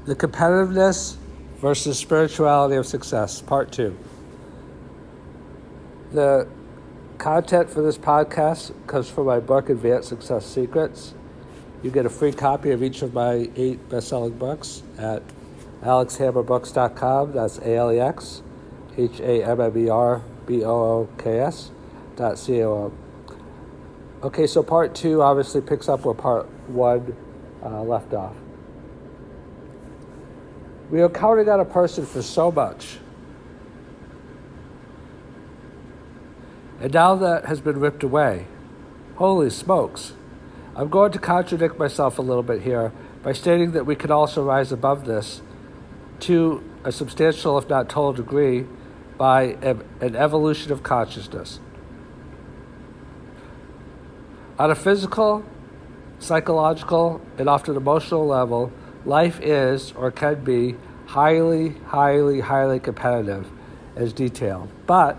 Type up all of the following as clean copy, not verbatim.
The competitiveness versus spirituality of success, part 2. The content for this podcast comes from my book, Advanced Success Secrets. You get a free copy of each of my 8 best-selling books at alexhammerbooks.com. That's AlexHammerbooks.com. Okay, so part 2 obviously picks up where part 1 left off. We are counting on a person for so much. And now that has been ripped away. Holy smokes. I'm going to contradict myself a little bit here by stating that we can also rise above this to a substantial, if not total degree, by an evolution of consciousness. On a physical, psychological, and often emotional level, life is, or can be, highly, highly, highly competitive, as detailed. But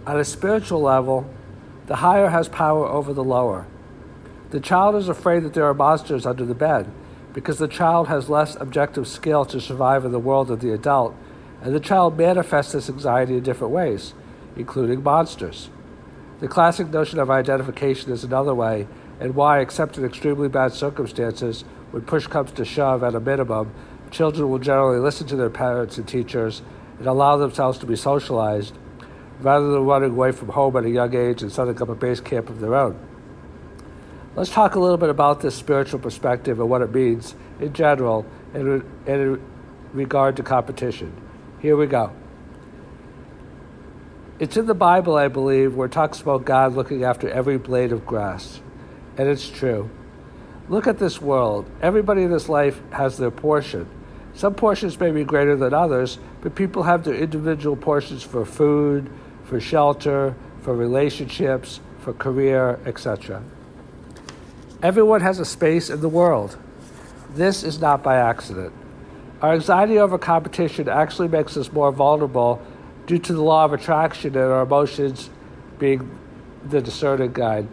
on a spiritual level, the higher has power over the lower. The child is afraid that there are monsters under the bed because the child has less objective skill to survive in the world of the adult, and the child manifests this anxiety in different ways, including monsters. The classic notion of identification is another way, and why, except in extremely bad circumstances, when push comes to shove at a minimum, children will generally listen to their parents and teachers and allow themselves to be socialized, rather than running away from home at a young age and setting up a base camp of their own. Let's talk a little bit about this spiritual perspective and what it means in general and in regard to competition. Here we go. It's in the Bible, I believe, where it talks about God looking after every blade of grass. And it's true. Look at this world. Everybody in this life has their portion. Some portions may be greater than others, but people have their individual portions for food, for shelter, for relationships, for career, etc. Everyone has a space in the world. This is not by accident. Our anxiety over competition actually makes us more vulnerable due to the law of attraction and our emotions being the discerning guide.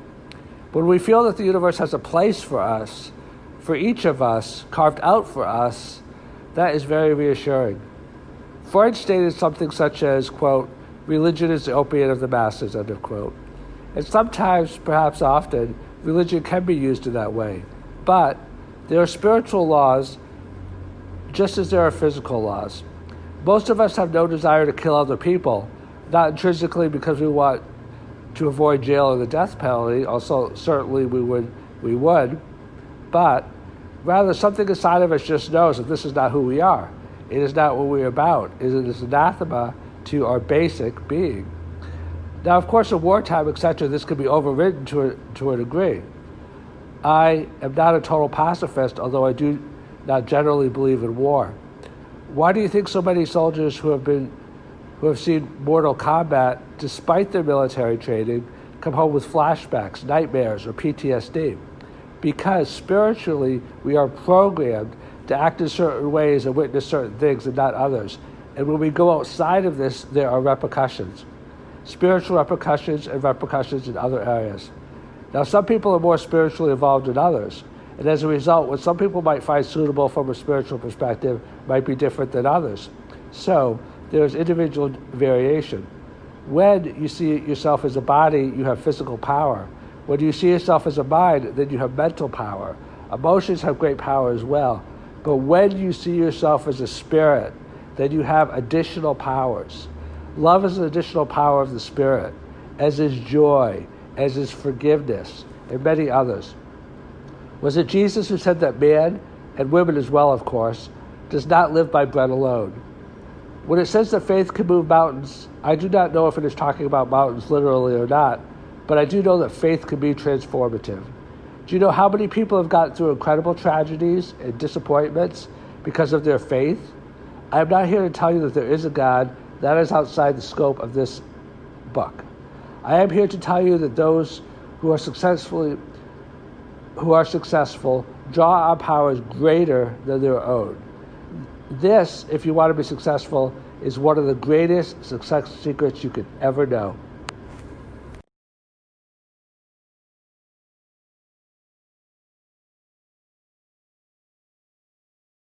When we feel that the universe has a place for us, for each of us, carved out for us, that is very reassuring. Freud stated something such as, quote, "Religion is the opiate of the masses," end of quote. And sometimes, perhaps often, religion can be used in that way. But there are spiritual laws just as there are physical laws. Most of us have no desire to kill other people, not intrinsically because we want to avoid jail or the death penalty, also certainly we would, but rather something inside of us just knows that this is not who we are. It is not what we're about. It is anathema to our basic being. Now, of course, in wartime, etc., this could be overridden to a degree. I am not a total pacifist, although I do not generally believe in war. Why do you think so many soldiers who have seen mortal combat, despite their military training, come home with flashbacks, nightmares, or PTSD? Because spiritually, we are programmed to act in certain ways and witness certain things and not others. And when we go outside of this, there are repercussions. Spiritual repercussions and repercussions in other areas. Now, some people are more spiritually involved than others. And as a result, what some people might find suitable from a spiritual perspective might be different than others. So there is individual variation. When you see yourself as a body, you have physical power. When you see yourself as a mind, then you have mental power. Emotions have great power as well. But when you see yourself as a spirit, then you have additional powers. Love is an additional power of the spirit, as is joy, as is forgiveness, and many others. Was it Jesus who said that man, and women as well, of course, does not live by bread alone? When it says that faith can move mountains, I do not know if it is talking about mountains literally or not, but I do know that faith can be transformative. Do you know how many people have gotten through incredible tragedies and disappointments because of their faith? I am not here to tell you that there is a God. That is outside the scope of this book. I am here to tell you that those who are successful draw on powers greater than their own. This, if you want to be successful, is one of the greatest success secrets you could ever know.